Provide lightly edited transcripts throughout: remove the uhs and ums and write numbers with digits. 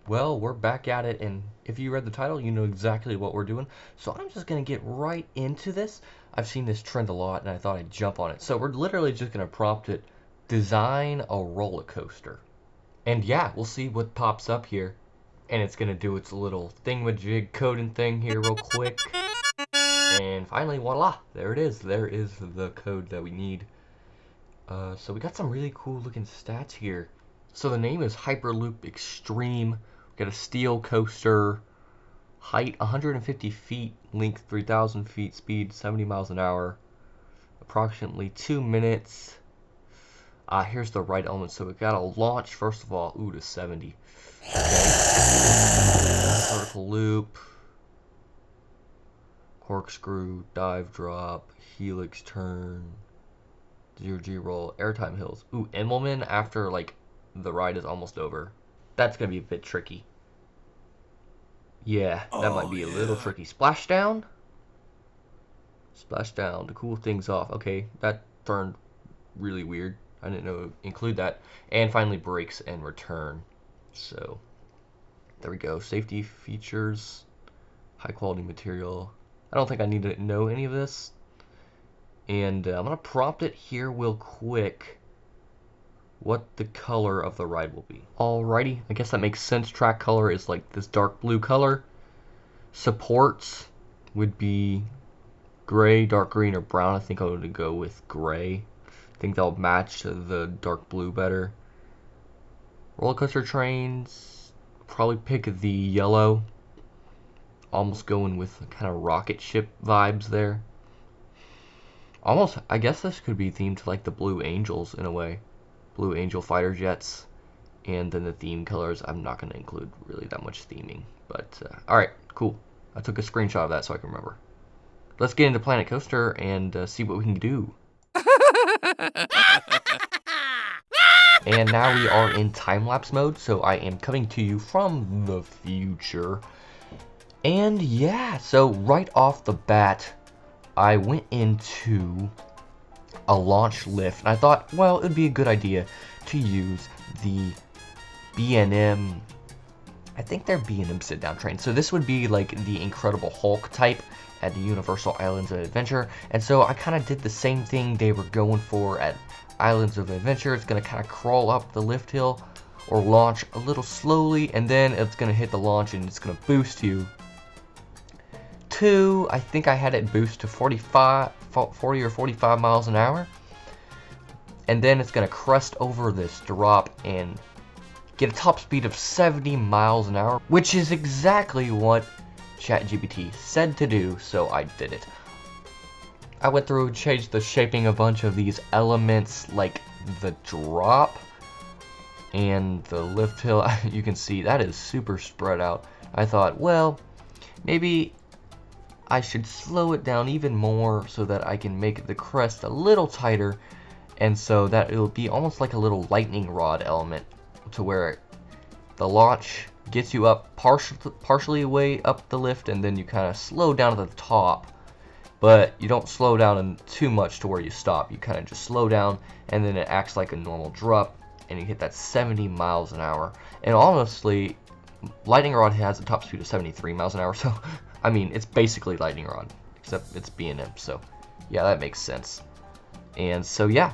Well, we're back at it, and if you read the title, you know exactly what we're doing. So I'm just going to get right into this. I've seen this trend a lot, and I thought I'd jump on it. So we're literally just going to prompt it, design a roller coaster. And yeah, we'll see what pops up here. And it's going to do its little thingamajig coding thing here real quick. And finally, voila, there it is. There is the code that we need. So we got some really cool looking stats here. So the name is Hyperloop Extreme. We got a steel coaster, height 150 feet, length 3,000 feet, speed 70 miles an hour, approximately 2 minutes. Here's the right element. So we got a launch first of all, to 70. Okay. Vertical loop, corkscrew, dive drop, helix turn, 0G roll, airtime hills. Immelman after like the ride is almost over. That's gonna be a bit tricky. Yeah, that might be a little tricky. Splashdown? Splashdown to cool things off. Okay, that turned really weird. I didn't know it would include that. And finally, brakes and return. So, there we go. Safety features, high quality material. I don't think I need to know any of this. And I'm going to prompt it here real quick what the color of the ride will be. Alrighty, I guess that makes sense. Track color is like this dark blue color. Supports would be gray, dark green, or brown. I think I would go with gray. I think that'll match the dark blue better. Roller coaster trains, probably pick the yellow. Almost going with kind of rocket ship vibes there. Almost, I guess this could be themed to like the Blue Angels in a way. Blue Angel fighter jets. And then the theme colors, I'm not going to include really that much theming. But, alright, cool. I took a screenshot of that so I can remember. Let's get into Planet Coaster and see what we can do. And now we are in time-lapse mode, so I am coming to you from the future. And yeah, so right off the bat, I went into a launch lift, and I thought, well, it would be a good idea to use the B&M, I think they're B&M sit-down train. So this would be like the Incredible Hulk type at the Universal Islands of Adventure. And so I kind of did the same thing they were going for at Islands of Adventure. It's going to kind of crawl up the lift hill or launch a little slowly, and then it's going to hit the launch and it's going to boost you to, I think I had it boost to 40 or 45 miles an hour. And then it's going to crest over this drop and get a top speed of 70 miles an hour, which is exactly what ChatGPT said to do, so I did it. I went through and changed the shaping of a bunch of these elements, like the drop and the lift hill. You can see that is super spread out. I thought, well, maybe I should slow it down even more so that I can make the crest a little tighter, and so that it'll be almost like a little lightning rod element, to where the launch gets you up partially way up the lift, and then you kind of slow down to the top, but you don't slow down too much to where you stop. You kind of just slow down, and then it acts like a normal drop, and you hit that 70 miles an hour. And honestly, lightning rod has a top speed of 73 miles an hour, so I mean, it's basically lightning rod, except it's B&M, so yeah, that makes sense. And so yeah,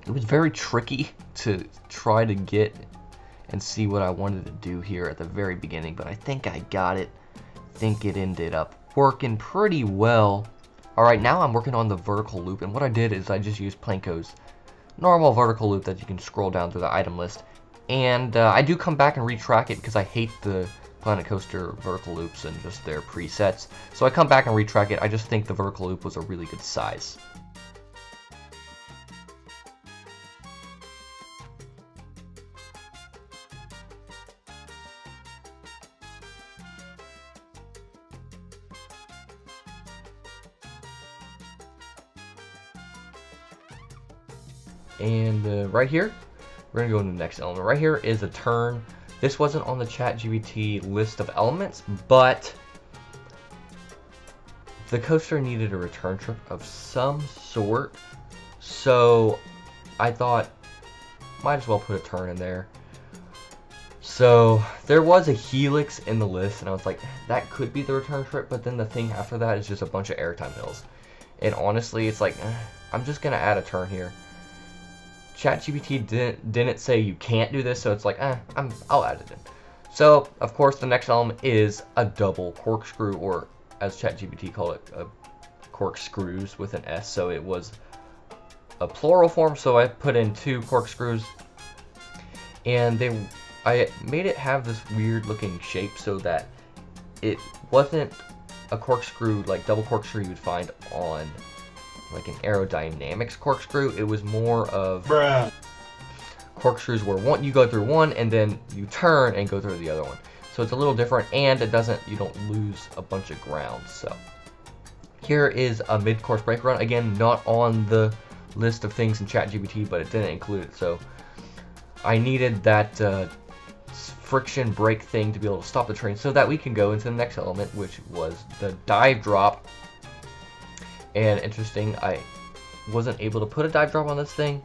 it was very tricky to try to get and see what I wanted to do here at the very beginning, but I think I got it. I think it ended up working pretty well. Alright, now I'm working on the vertical loop, and what I did is I just used Planko's normal vertical loop that you can scroll down through the item list. And I do come back and retrack it because I hate the Planet Coaster vertical loops and just their presets. So I come back and retrack it. I just think the vertical loop was a really good size. And right here, we're going to go into the next element. Right here is a turn. This wasn't on the ChatGPT list of elements, but the coaster needed a return trip of some sort. So I thought, might as well put a turn in there. So there was a helix in the list, and I was like, that could be the return trip, but then the thing after that is just a bunch of airtime hills. And honestly, it's like, I'm just gonna add a turn here. ChatGPT didn't say you can't do this, so it's like, I'll add it in. So of course the next element is a double corkscrew, or as ChatGPT called it, a corkscrews with an S. So it was a plural form, so I put in 2 corkscrews, and I made it have this weird looking shape so that it wasn't a corkscrew, like double corkscrew you would find on like an aerodynamics corkscrew. It was more of corkscrews where you go through one and then you turn and go through the other one. So it's a little different, and you don't lose a bunch of ground. So here is a mid-course brake run. Again, not on the list of things in ChatGPT, but it didn't include it. So I needed that friction brake thing to be able to stop the train so that we can go into the next element, which was the dive drop. And interesting, I wasn't able to put a dive drop on this thing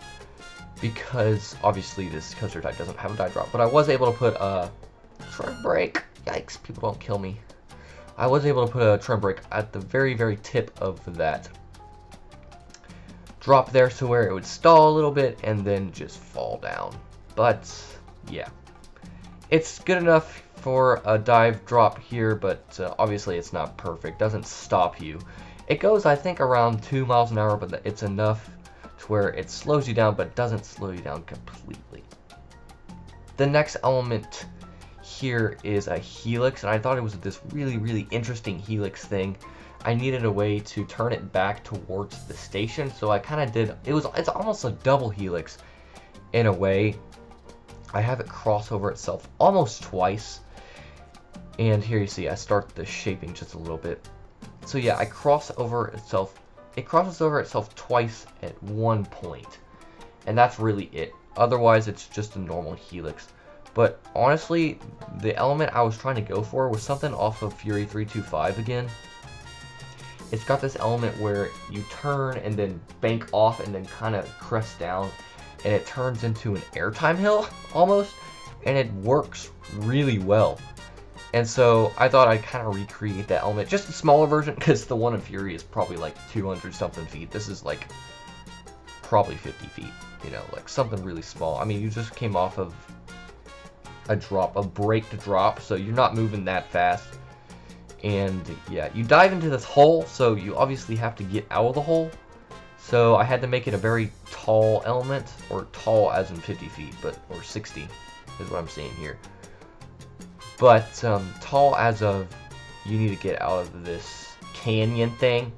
because obviously this coaster type doesn't have a dive drop, but I was able to put a trim brake. Yikes, people don't kill me. I was able to put a trim brake at the very, very tip of that drop there, so where it would stall a little bit and then just fall down. But yeah, it's good enough for a dive drop here, but obviously it's not perfect. Doesn't stop you. It goes, I think, around 2 miles an hour, but it's enough to where it slows you down, but doesn't slow you down completely. The next element here is a helix, and I thought it was this really, really interesting helix thing. I needed a way to turn it back towards the station, so I kind of did. It's almost a double helix in a way. I have it cross over itself almost twice, and here you see I start the shaping just a little bit. So yeah, it crosses over itself twice at one point, and that's really it. Otherwise, it's just a normal helix. But honestly, the element I was trying to go for was something off of Fury 325 again. It's got this element where you turn and then bank off and then kind of crest down, and it turns into an airtime hill almost, and it works really well. And so I thought I'd kind of recreate that element, just a smaller version, because the one in Fury is probably like 200 something feet. This is like probably 50 feet, you know, like something really small. I mean, you just came off of a brake to drop, so you're not moving that fast. And yeah, you dive into this hole, so you obviously have to get out of the hole. So I had to make it a very tall element, or tall as in 50 feet, or 60 is what I'm saying here. But tall as of, you need to get out of this canyon thing.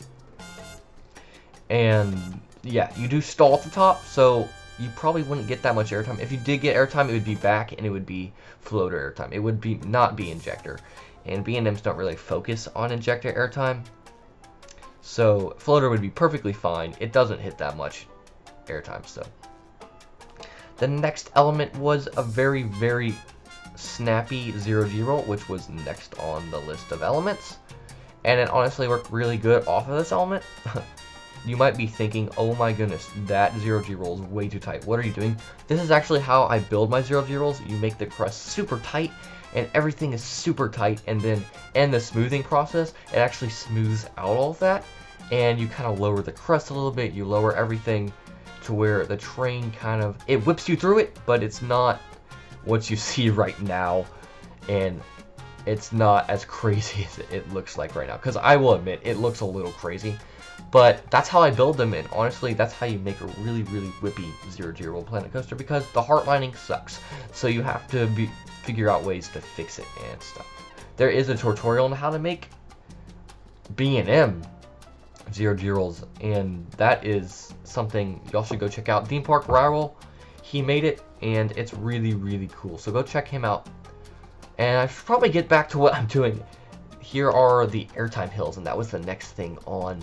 And yeah, you do stall at the top, so you probably wouldn't get that much airtime. If you did get airtime, it would be back, and it would be floater airtime. It would not be injector. And B&Ms don't really focus on injector airtime. So floater would be perfectly fine. It doesn't hit that much airtime. So the next element was a very, very snappy 0G roll, which was next on the list of elements. And it honestly worked really good off of this element. You might be thinking, oh my goodness, that 0G roll is way too tight. What are you doing? This is actually how I build my 0G rolls. You make the crust super tight, and everything is super tight, and then in the smoothing process, it actually smooths out all of that, and you kind of lower the crust a little bit. You lower everything to where the train it whips you through it, but it's not what you see right now, and it's not as crazy as it looks like right now, because I will admit it looks a little crazy, but that's how I build them, and honestly that's how you make a really, really whippy 0G roll planet coaster, because the heart lining sucks, so you have to figure out ways to fix it and stuff. There is a tutorial on how to make B&M 0G rolls, and that is something y'all should go check out. Theme Park Rival, he made it, and it's really, really cool, so go check him out. And I should probably get back to what I'm doing. Here are the airtime hills, and that was the next thing on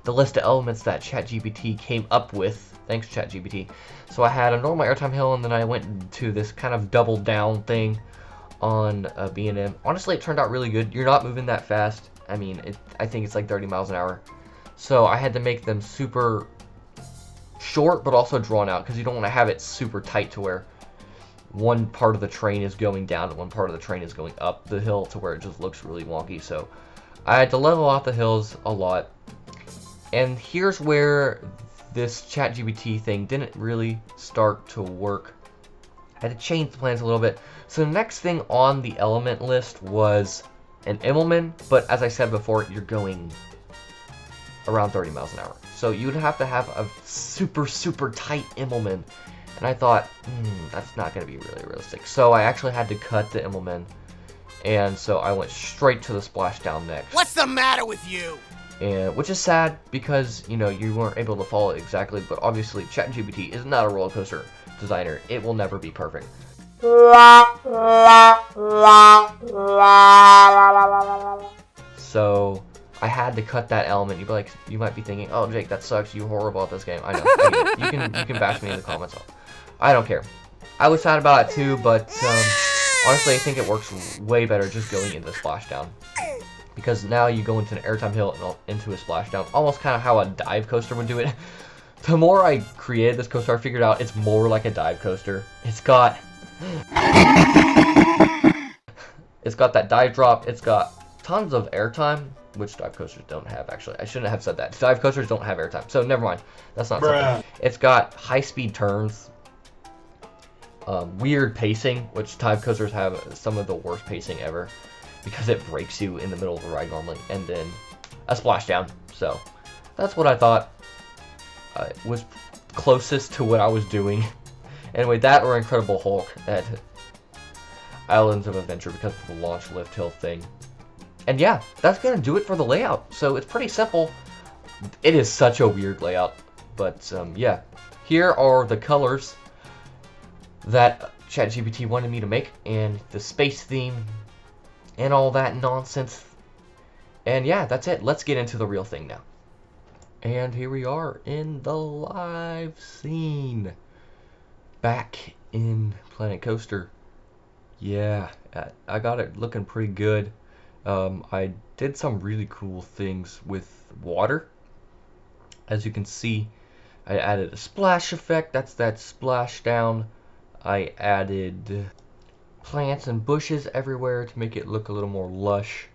the list of elements that ChatGPT came up with. Thanks, ChatGPT. So I had a normal airtime hill, and then I went to this kind of double down thing on B&M. Honestly, it turned out really good. You're not moving that fast. I mean, I think it's like 30 miles an hour. So I had to make them super short, but also drawn out, because you don't want to have it super tight to where one part of the train is going down and one part of the train is going up the hill to where it just looks really wonky. So I had to level out the hills a lot. And here's where this ChatGPT thing didn't really start to work. I had to change the plans a little bit. So the next thing on the element list was an Immelman, but as I said before, you're going around 30 miles an hour. So you'd have to have a super, super tight Immelman. And I thought, that's not going to be really realistic. So I actually had to cut the Immelman. And so I went straight to the splashdown next. What's the matter with you? And which is sad because, you know, you weren't able to follow it exactly. But obviously, ChatGPT is not a roller coaster designer. It will never be perfect. So I had to cut that element. You might be thinking, "Oh, Jake, that sucks. You're horrible at this game." I know. You can bash me in the comments. I don't care. I was sad about it too, but honestly, I think it works way better just going into the splashdown, because now you go into an airtime hill and into a splashdown, almost kind of how a dive coaster would do it. The more I created this coaster, I figured out it's more like a dive coaster. It's got that dive drop. It's got tons of airtime, which dive coasters don't have, actually. I shouldn't have said that. Dive coasters don't have airtime, so never mind. That's not something. It's got high-speed turns, weird pacing, which dive coasters have some of the worst pacing ever, because it breaks you in the middle of the ride normally, and then a splashdown. So that's what I thought was closest to what I was doing. Anyway, that or Incredible Hulk at Islands of Adventure because of the launch lift hill thing. And yeah, that's gonna do it for the layout. So it's pretty simple. It is such a weird layout, but yeah. Here are the colors that ChatGPT wanted me to make, and the space theme, and all that nonsense. And yeah, that's it. Let's get into the real thing now. And here we are in the live scene. Back in Planet Coaster. Yeah, I got it looking pretty good. I did some really cool things with water. As you can see, I added a splash effect. That's that splashdown. I added plants and bushes everywhere to make it look a little more lush.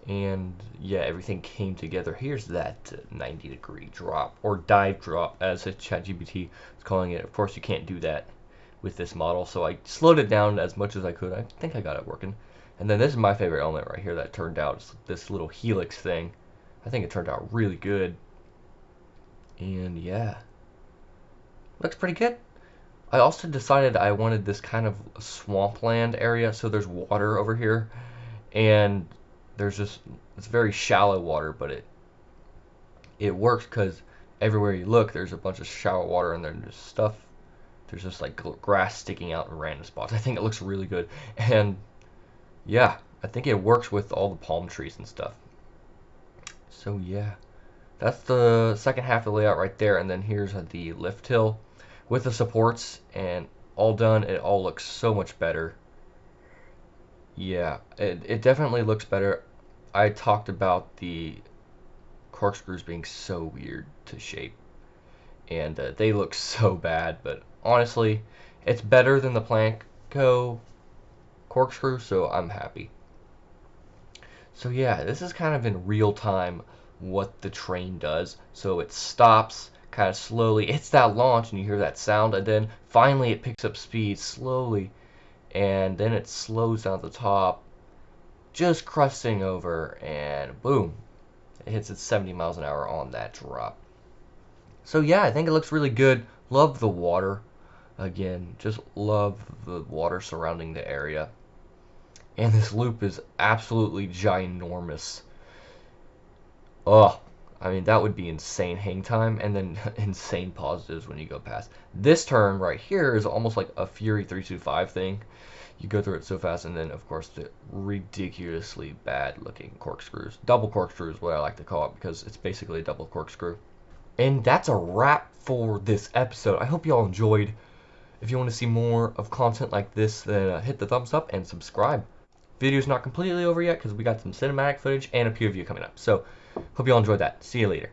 And yeah, everything came together. Here's that 90-degree drop, or dive drop as ChatGPT is calling it. Of course, you can't do that with this model, so I slowed it down as much as I could. I think I got it working. And then this is my favorite element right here that turned out. It's this little helix thing. I think it turned out really good. And yeah, looks pretty good. I also decided I wanted this kind of swampland area, so there's water over here, and there's just, it's very shallow water, but it works because everywhere you look there's a bunch of shallow water, and then there's just like grass sticking out in random spots. I think it looks really good, and yeah, I think it works with all the palm trees and stuff. So yeah, that's the second half of the layout right there, and then here's the lift hill with the supports and all done. It all looks so much better. Yeah, it definitely looks better. I talked about the corkscrews being so weird to shape, and they look so bad, but honestly, it's better than the Planco corkscrew, so I'm happy. So yeah, this is kind of in real time what the train does. So it stops kind of slowly, hits that launch, and you hear that sound, and then finally it picks up speed slowly, and then it slows down at the top, just crusting over, and boom, it hits at 70 miles an hour on that drop. So yeah, I think it looks really good. Love the water. Again, just love the water surrounding the area. And this loop is absolutely ginormous. Oh, I mean, that would be insane hang time, and then insane positives when you go past. This turn right here is almost like a Fury 325 thing. You go through it so fast, and then, of course, the ridiculously bad-looking corkscrews. Double corkscrew is what I like to call it, because it's basically a double corkscrew. And that's a wrap for this episode. I hope you all enjoyed. If you want to see more of content like this, then hit the thumbs up and subscribe. Video's not completely over yet, because we got some cinematic footage and a preview coming up. So, hope you all enjoyed that. See you later.